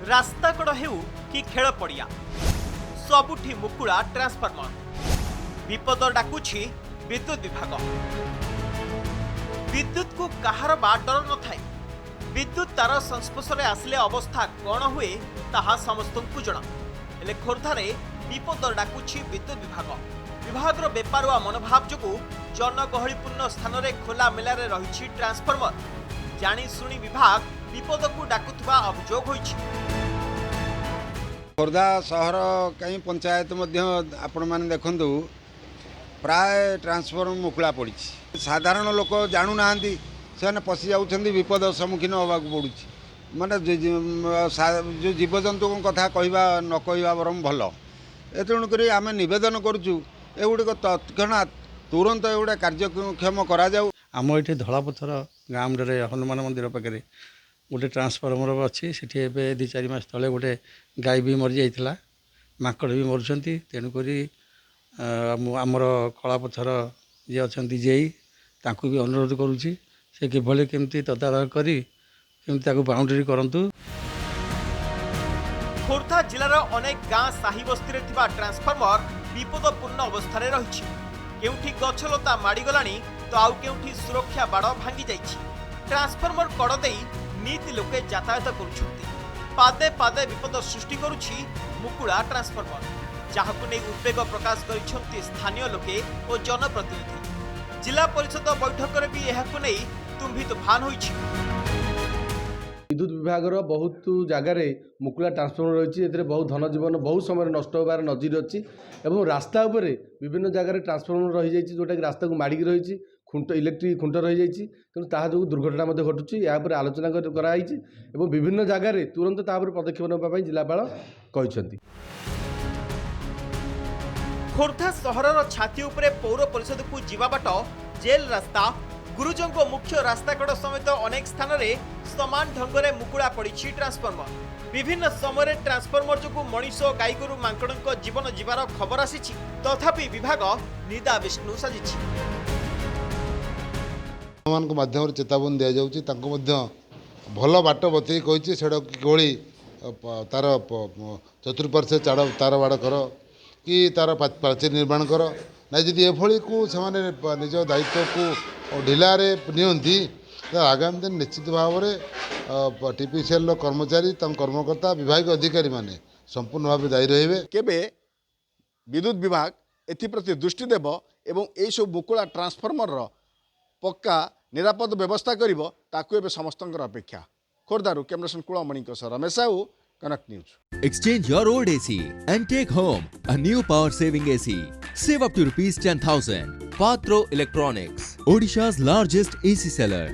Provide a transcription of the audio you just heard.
रास्ताकड़ हेउ कि खेल पड़िया सबुठी मुकुड़ा ट्रांसफार्मर विपद डाकुछि विद्युत विभाग। विद्युत को कहार बा डर न थाए विद्युत तार संस्पर्श में आसिले अवस्था कौन हुए ताहा समस्तंकु जणा। हेले खोर्धारे विपद डाकुछि विद्युत विभाग बेपारुआ मनोभाव जोगु जनगहलीपूर्ण स्थान में खोला मेलारे रही ट्रांसफार्मर जानी शुणी विभाग विपद को डाकुवा अभियोग होइछि। खोर्धा सहर कहीं पंचायत आपण मैंने देखु प्राय ट्रांसफार्मर मुकुला पड़ी साधारण लोक जानू ना से पशि जाऊँच विपद सम्मुखीन होगा पड़ू माने जो जीवजंतु कथा कहवा न कहवा बरम भल ए तेणुक आम नवेदन करुचु एगुड़िक तत्क्षणात तुरंत एगुड़ा कार्यक्षम करा जाऊ। आम ये धलापथर गाँव हनुमान मंदिर पाखे गोटे ट्रांसफार्मर अच्छी से दु चार मास तले गोटे गाय भी मरी जाइए माकड़ भी मरुंच तेणुक आमर कलापथर जी अच्छा जेई तांकु भी अनुरोध करुच्ची से किभली केमती तदारख करी केमती बाउंड्री करंतु। खोर्धा जिलार अनेक गाँ साही बस्ती ट्रांसफार्मर विपदपूर्ण अवस्था रही केउठी गछलता माड़ीगलानी तो आउ केउठी सुरक्षा बाड़ भांगी जाइछि। ट्रांसफार्मर कड़ देई नीति लोके यातायात करुछंती पादे पादे विपद सृष्टि करुछि मुकुड़ा ट्रांसफार्मर जहाकु नै उद्वेग प्रकाश करिछंती स्थानीय लोके और जनप्रतिनिधि। जिला परिषद बैठक रे भी एहाकु नै तुम्भी तूफान होइछि। विद्युत विभाग बहुत जगार मुकुला ट्रांसफार्मर रही बहुत धन जीवन बहुत समय नष्ट होबार नजीर अच्छी और रास्ता उपरे विभिन्न जगह ट्रांसफार्मर रही जाइए जोटा कि रास्ता को माड़िकी रही खुंट इलेक्ट्रिक खुंट रही जाइए तेणु ताहा जो दुर्घटना घटुची या आलोचना कराई और विभिन्न जगार तुरंत तापर पदक्षेप नापी जिलापाल कहते। खोर्धा सहरर छाती उपरे पौर परिषद को जीवा बाट जेल रास्ता गुरुजंग मुख्य रास्ताकड़ समेत अनेक स्थान में समान ढंग से मुकुड़ा पड़ी ट्रांसफार्मर। विभिन्न समय ट्रांसफार्मर जो मनीष गाईगोरु मांकड़ जीवन जीवार खबर आसी तथापि विभाग निदा विष्णु साजी माध्यम चेतावनी दि जाऊँगी भल बाट बतई कही से किभली तार चतुर्पार्श्व तार बाड़ कर कि तार प्राचीर निर्माण कर ना जदि एभली को से निज दायित्व को ढिलारे नियंती आगामी दिन निश्चित भाव में टीपीसीएल कर्मचारी कर्मकर्ता विभाग अधिकारी माने संपूर्ण भाव दायी रहिबे। केबे विद्युत विभाग एप्रति दृष्टि देव एवं यही सब मुकुला ट्रांसफार्मर पक्का निरापद व्यवस्था करिवो ताकु एबे समस्तंकर अपेक्षा। खोर्धारू कैमरासन Kulamani Ramesh Sahu connect news. Exchange your old AC and take home a new power saving AC. Save up to ₹10,000. Patro Electronics, Odisha's largest AC seller.